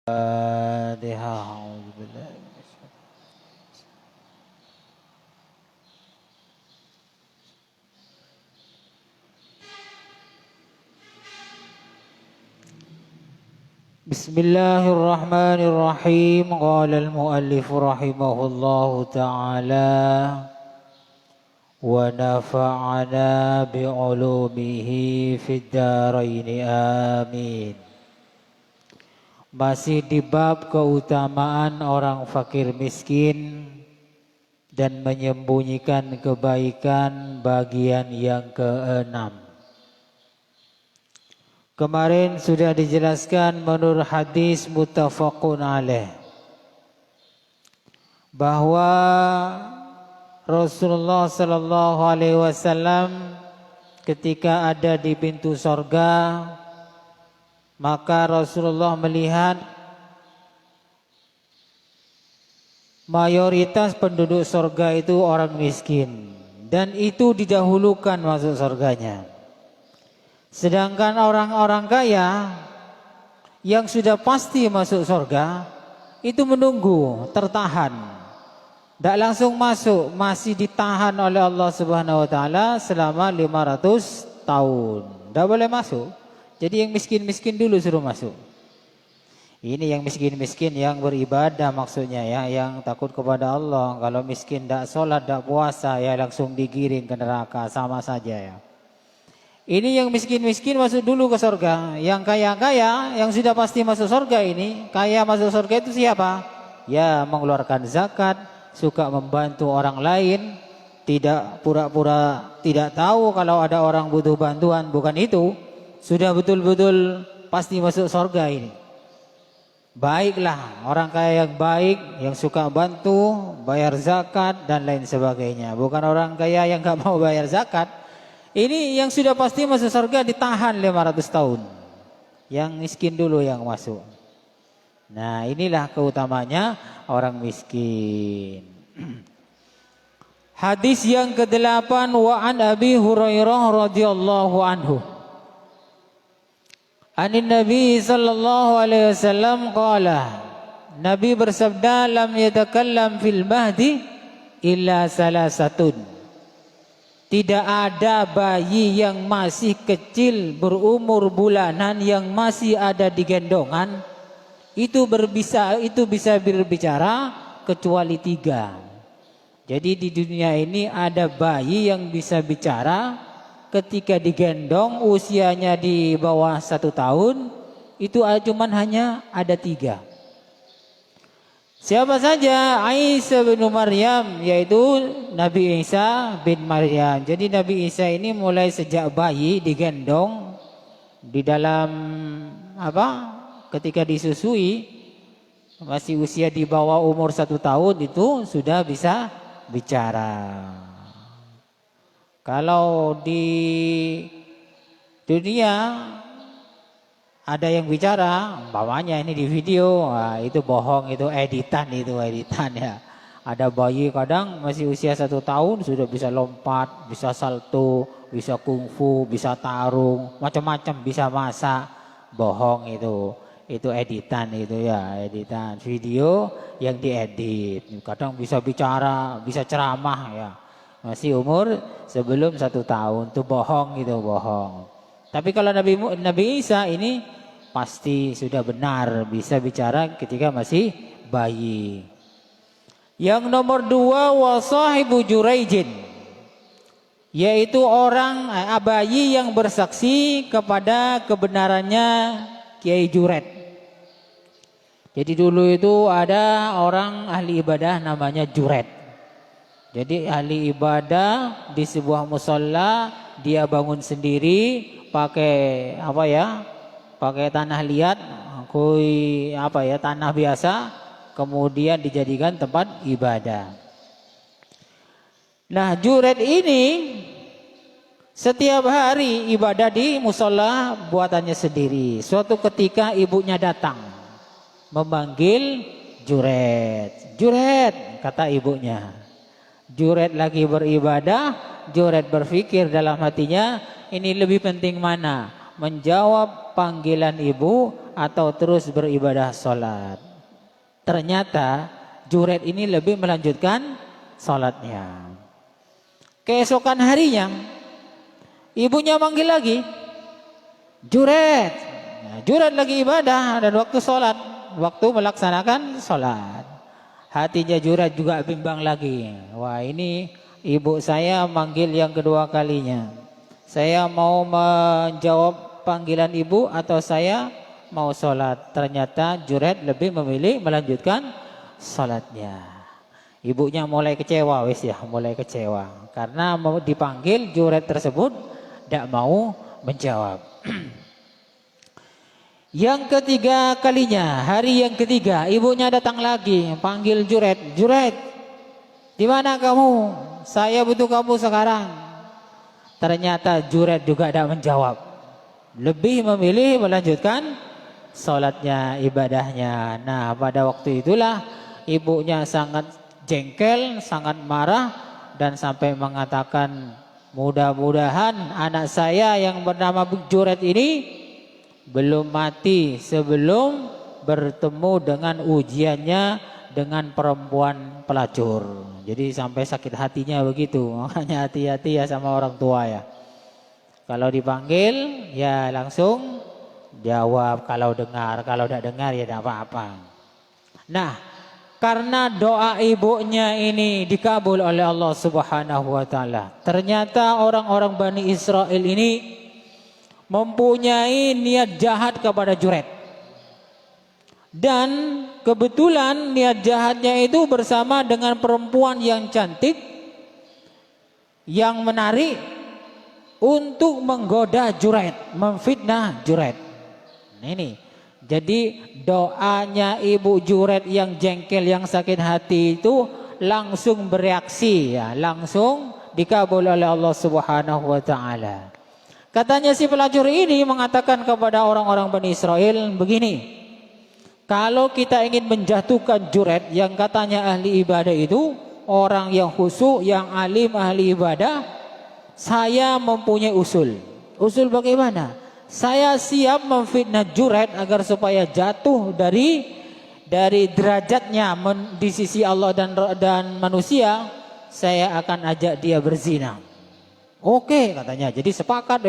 أعوذ بالله من الشيطان. بسم الله الرحمن الرحيم. قال المؤلف رحمه الله تعالى ونفعنا بعلومه في الدارين آمين. Masih di bab keutamaan orang fakir miskin dan menyembunyikan kebaikan bagian yang keenam. Kemarin sudah dijelaskan menurut hadis muttafaqun alaih bahwa Rasulullah sallallahu alaihi wasallam ketika ada di pintu sorga, maka Rasulullah melihat mayoritas penduduk sorga itu orang miskin dan itu didahulukan masuk sorganya. Sedangkan orang-orang kaya yang sudah pasti masuk sorga itu menunggu, tertahan, tidak langsung masuk, masih ditahan oleh Allah Subhanahu Wa Taala selama 500 tahun, tidak boleh masuk. Jadi yang miskin-miskin dulu suruh masuk. Ini yang miskin-miskin yang beribadah maksudnya ya, yang takut kepada Allah. Kalau miskin tidak sholat, tidak puasa ya langsung digiring ke neraka, sama saja ya. Ini yang miskin-miskin masuk dulu ke surga. Yang kaya-kaya yang sudah pasti masuk surga ini, kaya masuk surga itu siapa? Ya mengeluarkan zakat, suka membantu orang lain, tidak pura-pura tidak tahu kalau ada orang butuh bantuan, bukan itu. Sudah betul-betul pasti masuk surga ini. Baiklah, orang kaya yang baik, yang suka bantu, bayar zakat dan lain sebagainya. Bukan orang kaya yang gak mau bayar zakat. Ini yang sudah pasti masuk surga ditahan 500 tahun. Yang miskin dulu yang masuk. Nah, inilah keutamanya orang miskin. Hadis yang ke-8 wa an Abi Hurairah radhiyallahu anhu. Anin Nabi sallallahu alaihi wasallam qala, Nabi bersabda, lam yatakallam fil mahdi illa salasatun. Tidak ada bayi yang masih kecil berumur bulanan yang masih ada di gendongan itu bisa berbicara kecuali 3. Jadi di dunia ini ada bayi yang bisa bicara ketika digendong usianya di bawah 1 tahun, itu cuman hanya ada 3. Siapa saja? Isa bin Maryam, yaitu Nabi Isa bin Maryam. Jadi Nabi Isa ini mulai sejak bayi digendong di dalam ketika disusui, masih usia di bawah umur 1 tahun itu sudah bisa bicara. Kalau di dunia ada yang bicara, umpamanya ini di video, itu bohong, itu editan ya. Ada bayi kadang masih usia 1 tahun sudah bisa lompat, bisa salto, bisa kungfu, bisa tarung, macam-macam, bisa masak. Bohong itu editan editan video yang diedit. Kadang bisa bicara, bisa ceramah ya. Masih umur sebelum 1 tahun, itu bohong bohong. Tapi kalau Nabi Isa ini pasti sudah benar bisa bicara ketika masih bayi. Yang nomor 2 wasahibu Juraijin, yaitu orang bayi yang bersaksi kepada kebenarannya Kiai Juret. Jadi dulu itu ada orang ahli ibadah namanya Juret. Jadi ahli ibadah di sebuah musholla, dia bangun sendiri pakai pakai tanah liat, tanah biasa, kemudian dijadikan tempat ibadah. Nah, Juret ini setiap hari ibadah di musholla buatannya sendiri. Suatu ketika ibunya datang memanggil Juret. Juret, kata ibunya. Juret lagi beribadah, Juret berpikir dalam hatinya, ini lebih penting mana? Menjawab panggilan ibu atau terus beribadah sholat. Ternyata Juret ini lebih melanjutkan sholatnya. Keesokan harinya ibunya manggil lagi, Juret. Nah, Juret lagi ibadah dan waktu sholat, waktu melaksanakan sholat. Hatinya Juret juga bimbang lagi. Wah, ini ibu saya manggil yang kedua kalinya. Saya mau menjawab panggilan ibu atau saya mau sholat. Ternyata Juret lebih memilih melanjutkan sholatnya. Ibunya mulai kecewa, mulai kecewa. Karena mau dipanggil, Juret tersebut tidak mau menjawab. Yang ketiga kalinya, hari yang ketiga, ibunya datang lagi, panggil Juret. Juret, di mana kamu? Saya butuh kamu sekarang. Ternyata Juret juga tidak menjawab. Lebih memilih melanjutkan sholatnya, ibadahnya. Nah, pada waktu itulah ibunya sangat jengkel, sangat marah, dan sampai mengatakan, mudah-mudahan anak saya yang bernama Juret ini belum mati sebelum bertemu dengan ujiannya dengan perempuan pelacur. Jadi sampai sakit hatinya begitu. Makanya hati-hati ya sama orang tua ya. Kalau dipanggil ya langsung jawab, kalau dengar, kalau tidak dengar ya tidak apa-apa. Nah, karena doa ibunya ini dikabul oleh Allah Subhanahu wa taala. Ternyata orang-orang Bani Israel ini mempunyai niat jahat kepada Juret. Dan kebetulan niat jahatnya itu bersama dengan perempuan yang cantik, yang menarik, untuk menggoda Juret, memfitnah Juret. Ini. Jadi doanya ibu Juret yang jengkel, yang sakit hati itu langsung bereaksi ya, langsung dikabul oleh Allah Subhanahu wa taala. Katanya si pelacur ini mengatakan kepada orang-orang Bani Israel begini, kalau kita ingin menjatuhkan Juret yang katanya ahli ibadah itu, orang yang khusyuk, yang alim, ahli ibadah, saya mempunyai usul. Usul bagaimana? Saya siap memfitnah Juret agar supaya jatuh dari derajatnya di sisi Allah dan manusia. Saya akan ajak dia berzina. Oke, katanya. Jadi sepakat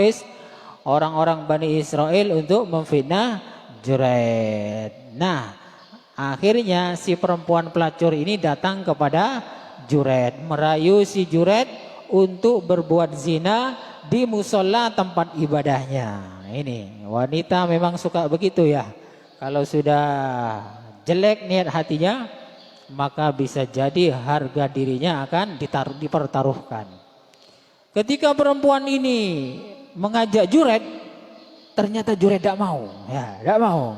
orang-orang Bani Israel untuk memfitnah Juret. Nah, akhirnya si perempuan pelacur ini datang kepada Juret, merayu si Juret untuk berbuat zina di musola tempat ibadahnya. Ini wanita memang suka begitu ya. Kalau sudah jelek niat hatinya, maka bisa jadi harga dirinya akan dipertaruhkan. Ketika perempuan ini mengajak Juret, ternyata Juret tidak mau. Ya, tidak mau.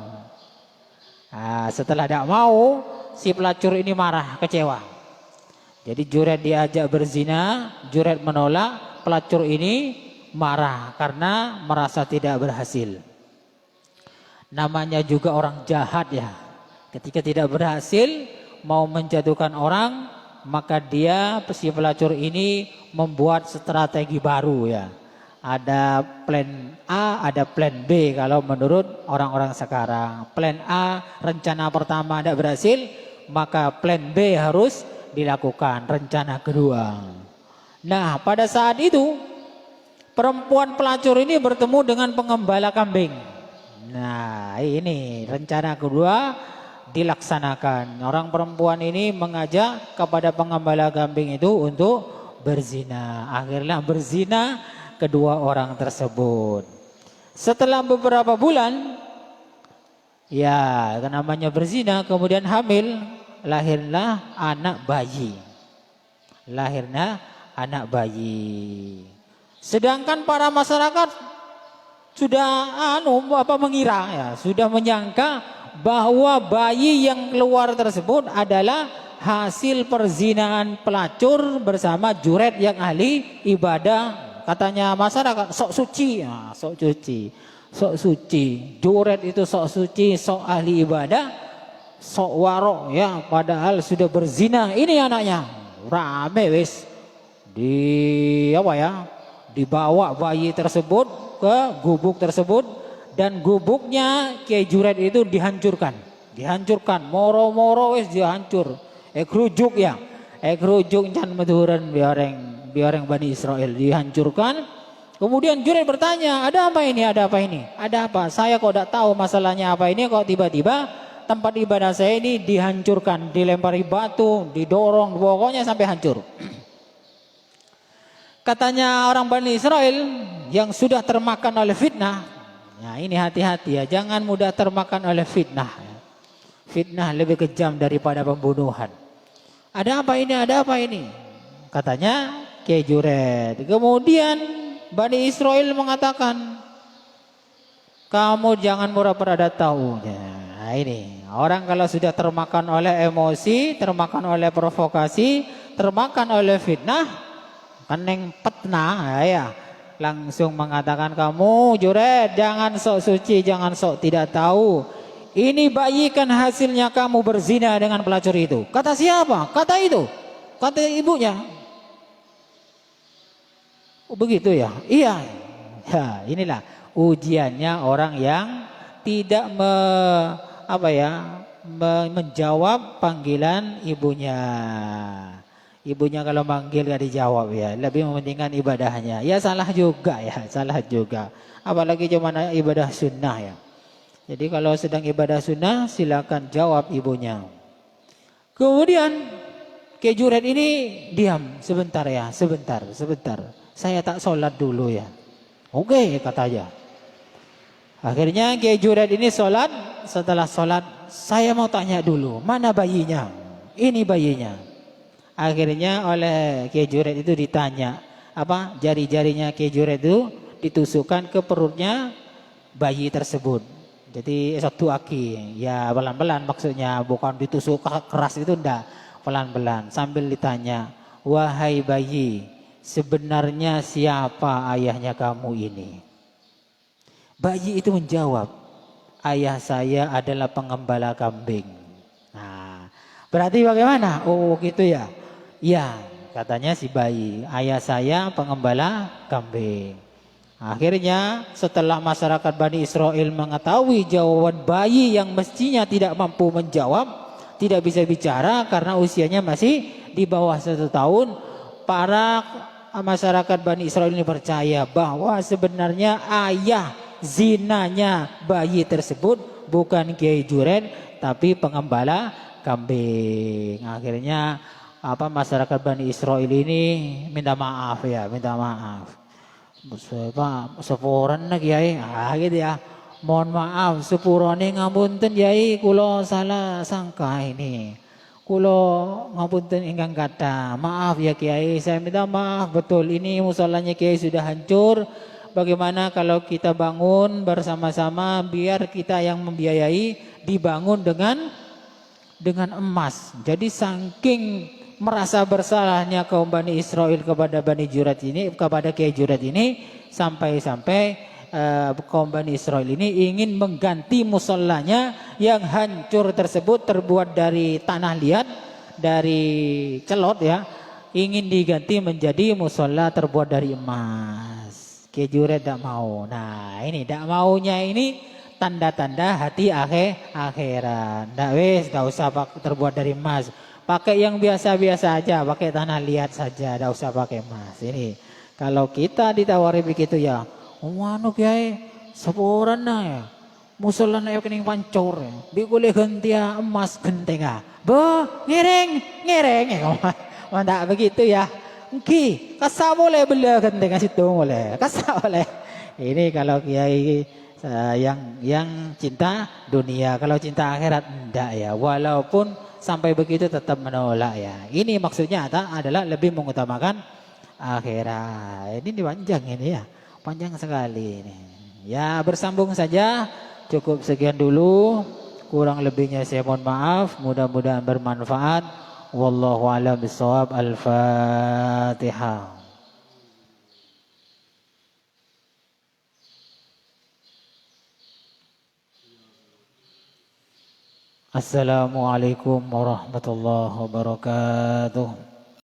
Nah, setelah tidak mau, si pelacur ini marah, kecewa. Jadi Juret diajak berzina, Juret menolak, pelacur ini marah karena merasa tidak berhasil. Namanya juga orang jahat ya. Ketika tidak berhasil mau menjatuhkan orang, maka dia si pelacur ini membuat strategi baru ya. Ada plan A, ada plan B kalau menurut orang-orang sekarang. Plan A, rencana pertama tidak berhasil, maka plan B harus dilakukan, rencana kedua. Nah, pada saat itu perempuan pelacur ini bertemu dengan pengembala kambing. Nah, ini rencana kedua dilaksanakan. Orang perempuan ini mengajak kepada pengembala kambing itu untuk berzina. Akhirnya berzina kedua orang tersebut. Setelah beberapa bulan, ya namanya berzina, kemudian hamil, lahirlah anak bayi. Lahirnya anak bayi. Sedangkan para masyarakat sudah mengira ya, sudah menyangka bahwa bayi yang keluar tersebut adalah hasil perzinaan pelacur bersama Juret yang ahli ibadah. Katanya masyarakat sok suci, ya, sok suci. Juret itu sok suci, sok ahli ibadah, sok warok ya, padahal sudah berzina. Ini anaknya. Rame wis. Dibawa bayi tersebut ke gubuk tersebut, dan gubuknya Kiai Juret itu dihancurkan. Dihancurkan, moro-moro wis dihancur. Kerujuk ya. Kerujuk can meturan biareng Bani Israel dihancurkan. Kemudian Juret bertanya, ada apa ini? Ada apa ini? Ada apa? Saya kok tidak tahu masalahnya apa ini, kok tiba-tiba tempat ibadah saya ini dihancurkan, dilempari batu, didorong, pokoknya sampai hancur. Katanya orang Bani Israel yang sudah termakan oleh fitnah, nah ini hati-hati ya, jangan mudah termakan oleh fitnah. Fitnah lebih kejam daripada pembunuhan. Ada apa ini? Ada apa ini? Katanya Kiai Juret. Kemudian Bani Israel mengatakan, kamu jangan pura-pura tahu. Nah ini orang kalau sudah termakan oleh emosi, termakan oleh provokasi, termakan oleh fitnah, keneng petna ya, langsung mengatakan, kamu Juret jangan sok suci, jangan sok tidak tahu. Ini bayi kan hasilnya kamu berzina dengan pelacur itu. Kata siapa? Kata itu. Kata ibunya. Oh, begitu ya? Iya. Ya, inilah ujiannya orang yang tidak menjawab panggilan ibunya. Ibunya kalau manggil gak dijawab ya, lebih mementingkan ibadahnya. Ya salah juga ya, salah juga. Apalagi cuma ibadah sunnah ya. Jadi kalau sedang ibadah sunnah silakan jawab ibunya. Kemudian Kiai Juret ini diam sebentar ya, sebentar. Saya tak sholat dulu ya. Oke katanya. Akhirnya Kiai Juret ini sholat. Setelah sholat saya mau tanya dulu, mana bayinya? Ini bayinya. Akhirnya oleh Kiai Juret itu ditanya, jari-jarinya Kiai Juret itu ditusukkan ke perutnya bayi tersebut. Jadi satu aki, ya pelan-pelan maksudnya, bukan ditusuk keras itu enggak, pelan-pelan sambil ditanya, wahai bayi, sebenarnya siapa ayahnya kamu ini? Bayi itu menjawab, ayah saya adalah pengembala kambing. Nah, berarti bagaimana? Oh gitu ya. Ya, katanya si bayi, ayah saya pengembala kambing. Akhirnya setelah masyarakat Bani Israel mengetahui jawaban bayi yang mestinya tidak mampu menjawab, tidak bisa bicara karena usianya masih di bawah 1 tahun, para masyarakat Bani Israel ini percaya bahwa sebenarnya ayah zinanya bayi tersebut bukan Kiai Juret tapi pengembala kambing. Akhirnya masyarakat Bani Israel ini minta maaf. Sepuran na Kiai, gitu ya. Mohon maaf, sepurane ngapunten Kiai, kula salah sangka ini. Kula ngapunten ingkang kata. Maaf ya Kiai, saya minta maaf betul. Ini musholanya Kiai sudah hancur. Bagaimana kalau kita bangun bersama-sama biar kita yang membiayai dibangun dengan emas. Jadi saking merasa bersalahnya kaum Bani Israel kepada Bani Juret ini, kepada Kiai Juret ini, sampai-sampai kaum Bani Israel ini ingin mengganti musallanya yang hancur tersebut, terbuat dari tanah liat, dari celot ya, ingin diganti menjadi musalla terbuat dari emas. Kiai Juret tidak mau. Nah ini tidak maunya ini tanda-tanda hati akhirat. Tidak usah terbuat dari emas. Pakai yang biasa-biasa aja, pakai tanah liat saja, tidak usah pakai emas. Ini kalau kita ditawari begitu ya, wanu Kiai, sepuran ya, musola na kening pancor, bigule gentia emas gentenga, ngereng, tidak begitu ya. Ki, kasa boleh beli gentenga situ boleh, kasa boleh. Ini kalau Kiai yang cinta dunia, kalau cinta akhirat enggak ya, walaupun sampai begitu tetap menolak ya. Ini maksudnya adalah lebih mengutamakan akhirat. Ini panjang ini ya, panjang sekali ini. Ya bersambung saja, cukup sekian dulu. Kurang lebihnya saya mohon maaf. Mudah-mudahan bermanfaat. Wallahu a'lam bishawab. Al-Fatihah. Assalamualaikum warahmatullahi wabarakatuh.